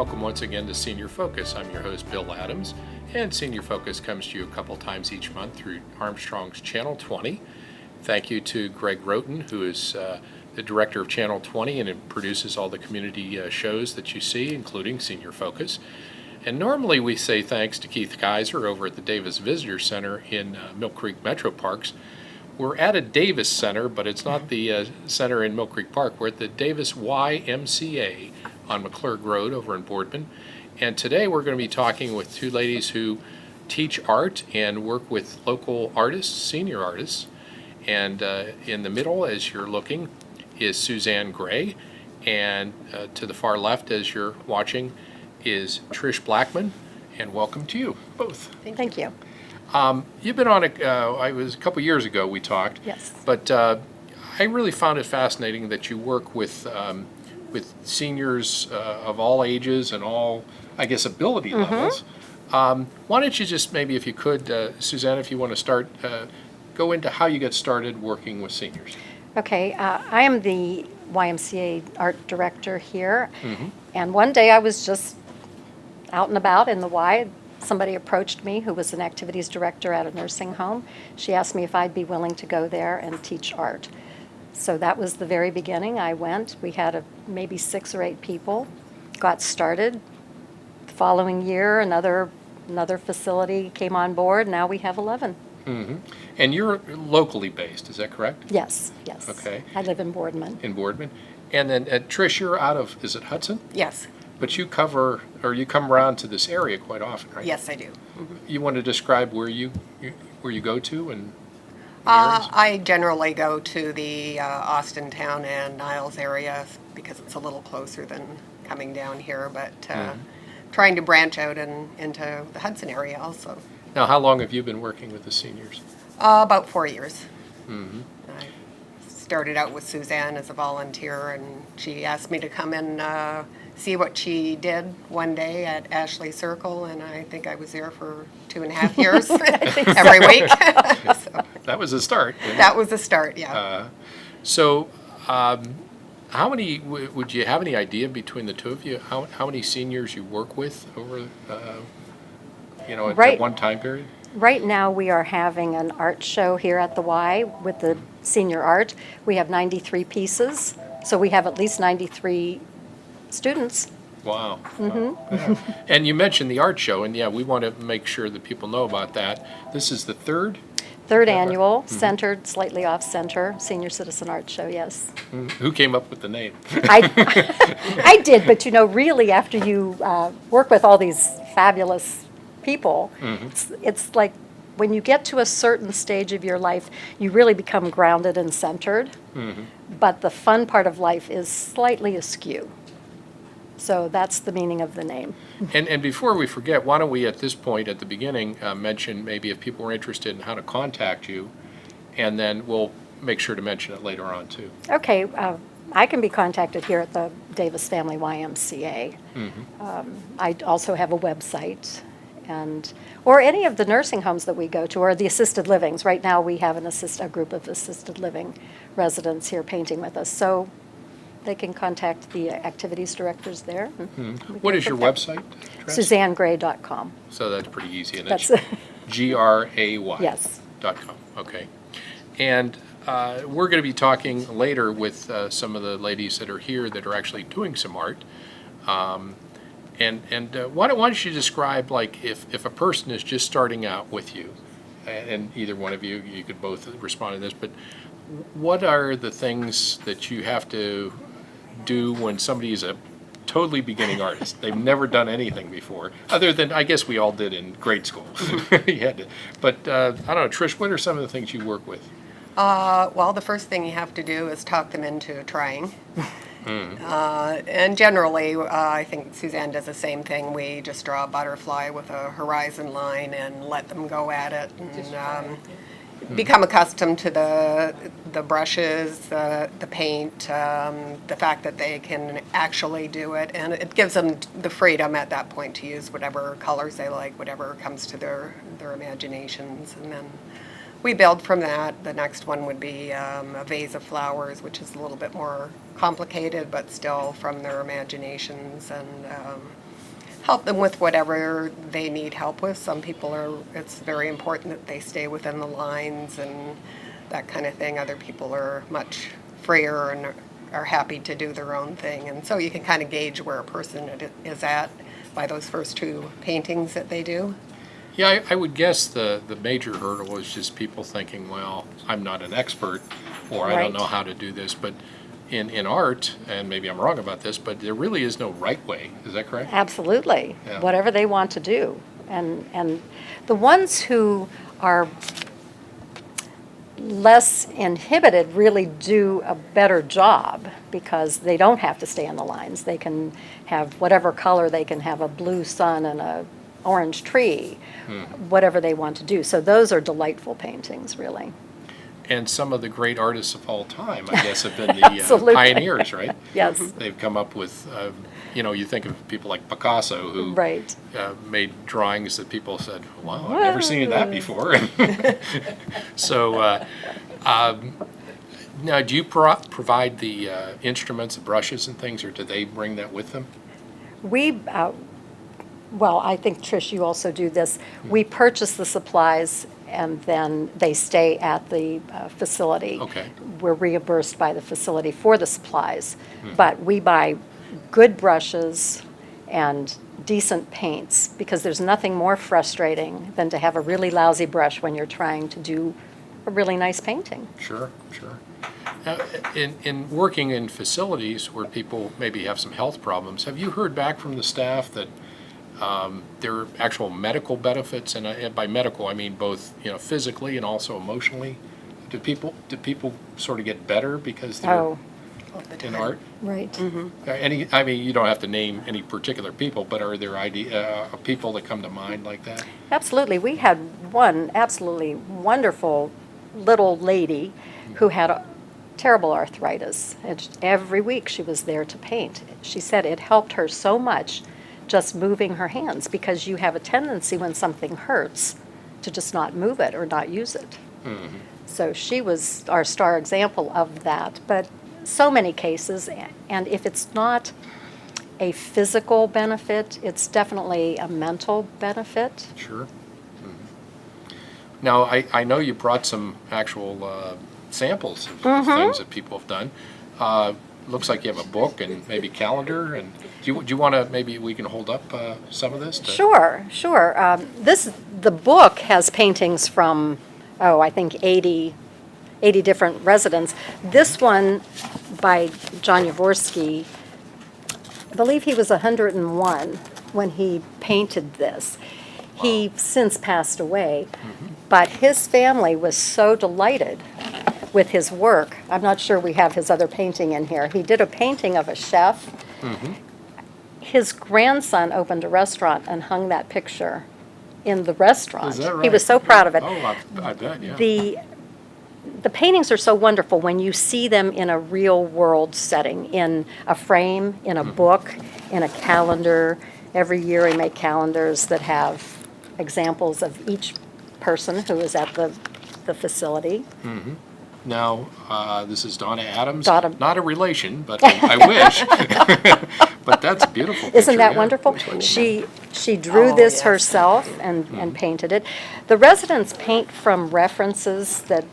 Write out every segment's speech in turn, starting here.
welcome once again to Senior Focus. I'm your host, Bill Adams, and Senior Focus comes to you a couple times each month through Armstrong's Channel 20. Thank you to Greg Roten, who is the director of Channel 20 and it produces all the community shows that you see, including Senior Focus. And normally we say thanks to Keith Kaiser over at the Davis Visitor Center in Mill Creek Metro Parks. We're at a Davis Center, but it's not the center in Mill Creek Park. We're at the Davis YMCA on McClurg Road over in Boardman. And today we're going to be talking with two ladies who teach art and work with local artists, senior artists. And in the middle, as you're looking, is Suzanne Gray. And to the far left, as you're watching, is Trish Blackman. And welcome to you both. Thank you. You've been on it was a couple years ago we talked. Yes. But I really found it fascinating that you work with seniors of all ages and all, I guess, ability levels. Why don't you just maybe, if you could, Suzanne, if you want to start, go into how you got started working with seniors. Okay, I am the YMCA art director here, and one day I was just out and about in the Y. Somebody approached me who was an activities director at a nursing home. She asked me if I'd be willing to go there and teach art. So that was the very beginning. I went. We had maybe 6 or 8 people, got started. The following year, another facility came on board. Now we have 11. And you're locally based, is that correct? Yes. Okay. I live in Boardman. In Boardman. And then, Trish, you're out of, is it Hudson? Yes. But you come around to this area quite often, right? Yes, I do. You want to describe where you go to and I generally go to the Austintown and Niles area because it's a little closer than coming down here, but trying to branch out into the Hudson area also. Now, how long have you been working with the seniors? About 4 years. I started out with Suzanne as a volunteer, and she asked me to come and see what she did one day at Ashley Circle, and I think I was there for 2.5 years every week. So, That was a start. that was a start, yeah. So, how many would you have any idea between the two of you? How many seniors you work with over, at one time period? Right now, we are having an art show here at the Y with the senior art. We have 93 pieces, so we have at least 93 students. Wow. Yeah. And you mentioned the art show, and we want to make sure that people know about that. This is the third Annual, centered, slightly off-center, senior citizen art show, yes. Who came up with the name? I did, but really after you work with all these fabulous people, it's like when you get to a certain stage of your life, you really become grounded and centered, but the fun part of life is slightly askew. So that's the meaning of the name. And before we forget, why don't we at this point at the beginning mention maybe if people are interested in how to contact you, and then we'll make sure to mention it later on too. Okay, I can be contacted here at the Davis Family YMCA. I also have a website, or any of the nursing homes that we go to, or the assisted livings. Right now we have a group of assisted living residents here painting with us. So they can contact the activities directors there. What is your website address? SuzanneGray.com. So that's pretty easy. And that's That's GRAY. Yes. .com. Okay. And we're going to be talking later with some of the ladies that are here that are actually doing some art. And why don't you describe, like, if a person is just starting out with you, and either one of you could both respond to this, but what are the things that you have to do when somebody is a totally beginning artist? They've never done anything before, other than, I guess we all did in grade school. You had to. But I don't know, Trish, what are some of the things you work with? Well, the first thing you have to do is talk them into trying. And generally, I think Suzanne does the same thing. We just draw a butterfly with a horizon line and let them go at it, and become accustomed to the brushes, the paint, the fact that they can actually do it, and it gives them the freedom at that point to use whatever colors they like, whatever comes to their imaginations, and then we build from that. The next one would be a vase of flowers, which is a little bit more complicated, but still from their imaginations, and help them with whatever they need help with. Some people it's very important that they stay within the lines and that kind of thing. Other people are much freer and are happy to do their own thing. And so you can kind of gauge where a person is at by those first two paintings that they do. Yeah, I would guess the major hurdle is just people thinking, well, I'm not an expert, or I Right. don't know how to do this. But in art, and maybe I'm wrong about this, but there really is no right way. Is that correct? Absolutely. Yeah. Whatever they want to do. And the ones who are less inhibited really do a better job because they don't have to stay in the lines. They can have whatever color, they can have a blue sun and a orange tree, whatever they want to do. So those are delightful paintings, really. And some of the great artists of all time, I guess, have been the Absolutely. pioneers, right? Yes. They've come up with, you think of people like Picasso, who Right. made drawings that people said, wow, I've never seen that before. So now, do you provide the instruments, the brushes and things, or do they bring that with them? We, well, I think, Trish, you also do this. We purchase the supplies and then they stay at the facility. Okay. We're reimbursed by the facility for the supplies, but we buy good brushes and decent paints because there's nothing more frustrating than to have a really lousy brush when you're trying to do a really nice painting. Sure. Now, in working in facilities where people maybe have some health problems, have you heard back from the staff that there are actual medical benefits, and by medical I mean both physically and also emotionally? Do people sort of get better because they're Oh, in art? right. I mean, you don't have to name any particular people, but are there people that come to mind like that? Absolutely. We had one absolutely wonderful little lady who had a terrible arthritis. And every week she was there to paint. She said it helped her so much just moving her hands because you have a tendency when something hurts to just not move it or not use it. So she was our star example of that. But so many cases, and if it's not a physical benefit, it's definitely a mental benefit. Sure. Now, I know you brought some actual samples of things that people have done. Looks like you have a book and maybe calendar. And do you want to, maybe we can hold up some of this? Sure. The book has paintings from, I think 80 different residents. This one by John Yavorsky, I believe he was 101 when he painted this. He since passed away, but his family was so delighted with his work. I'm not sure we have his other painting in here. He did a painting of a chef. His grandson opened a restaurant and hung that picture in the restaurant. Is that right? He was so proud of it. Oh, I bet, yeah. The paintings are so wonderful when you see them in a real world setting, in a frame, in a book, in a calendar. Every year we make calendars that have examples of each person who is at the facility. Now, this is Donna Adams. Donna. Not a relation, but I wish. But that's a beautiful picture. Isn't that yeah. wonderful? She drew this yes. herself and painted it. The residents paint from references that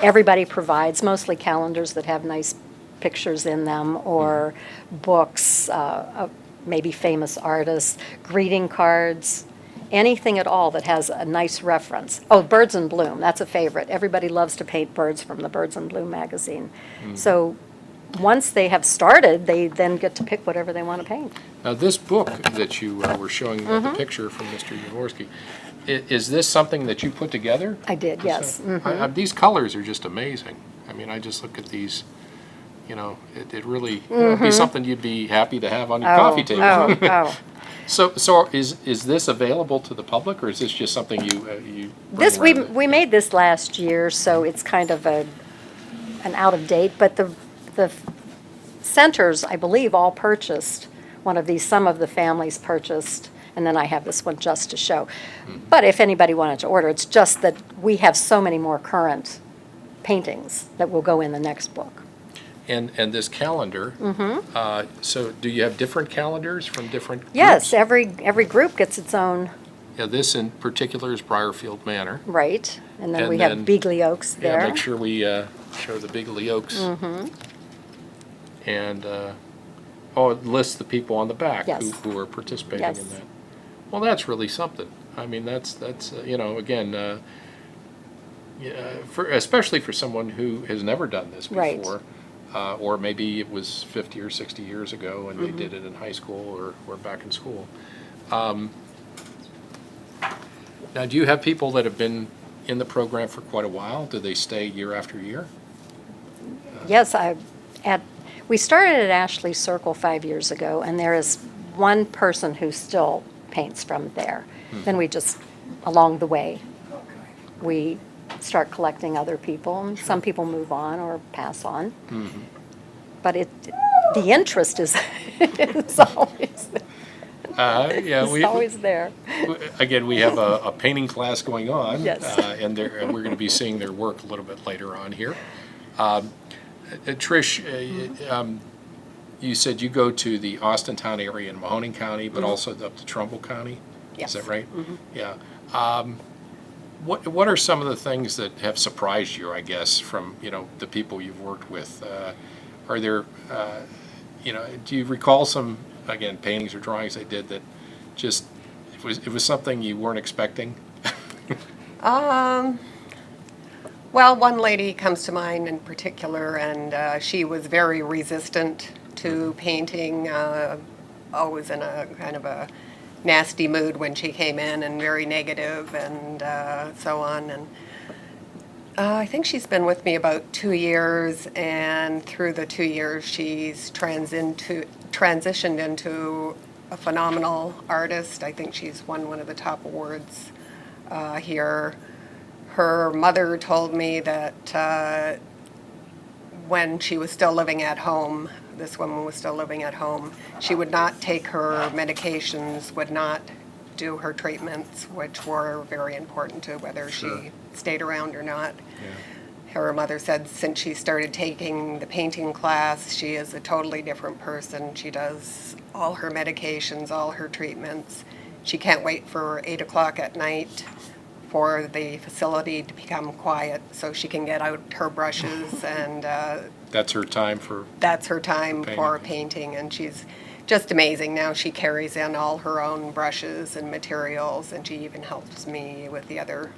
everybody provides, mostly calendars that have nice pictures in them, or books of maybe famous artists, greeting cards, anything at all that has a nice reference. Oh, Birds in Bloom, that's a favorite. Everybody loves to paint birds from the Birds in Bloom magazine. So once they have started, they then get to pick whatever they want to paint. Now, this book that you were showing the picture from Mr. Yavorsky, is this something that you put together? I did, yes. These colors are just amazing. I mean, I just look at these, it really would be something you'd be happy to have on your coffee table. Oh. So is this available to the public, or is this just something you This, bring around? we made this last year, so it's kind of an out of date, but the centers, I believe, all purchased one of these. Some of the families purchased, and then I have this one just to show. But if anybody wanted to order, it's just that we have so many more current paintings that will go in the next book. And this calendar, so do you have different calendars from different groups? Yes, every group gets its own, Yeah, this in particular is Briarfield Manor. right, and then And we then- have Beagley Oaks Yeah, there. make sure we show the Bigley Oaks. And, it lists the people on the back Yes. who are participating Yes. in that. Well, that's really something. I mean, that's again, especially for someone who has never done this Right. before. Or maybe it was 50 or 60 years ago and they did it in high school or back in school. Now, do you have people that have been in the program for quite a while? Do they stay year after year? Yes, we started at Ashley Circle 5 years ago, and there is one person who still paints from there. Then we just, along the way, we start collecting other people, and some people move on or pass on. But the interest is, is always there. Yeah, It's always there. again, we have a painting class going on. Yes. And we're going to be seeing their work a little bit later on here. Trish, you said you go to the Austintown area in Mahoning County, but also up to Trumbull County? Yes. Is that right? Yeah. What are some of the things that have surprised you, I guess, from, the people you've worked with? Are there, do you recall some, again, paintings or drawings they did that just, it was something you weren't expecting? Well, one lady comes to mind in particular, and she was very resistant to painting, always in a kind of a nasty mood when she came in, and very negative and so on. And I think she's been with me about 2 years, and through the 2 years, she's transitioned into a phenomenal artist. I think she's won one of the top awards here. Her mother told me that when she was still living at home, this woman was still living at home, she would not take her medications, would not do her treatments, which were very important to whether she stayed around or not. Yeah. Her mother said since she started taking the painting class, she is a totally different person. She does all her medications, all her treatments. She can't wait for 8 o'clock at night for the facility to become quiet so she can get out her brushes, and That's her time for that's her time for painting. painting, and she's just amazing. Now she carries in all her own brushes and materials, and she even helps me with the other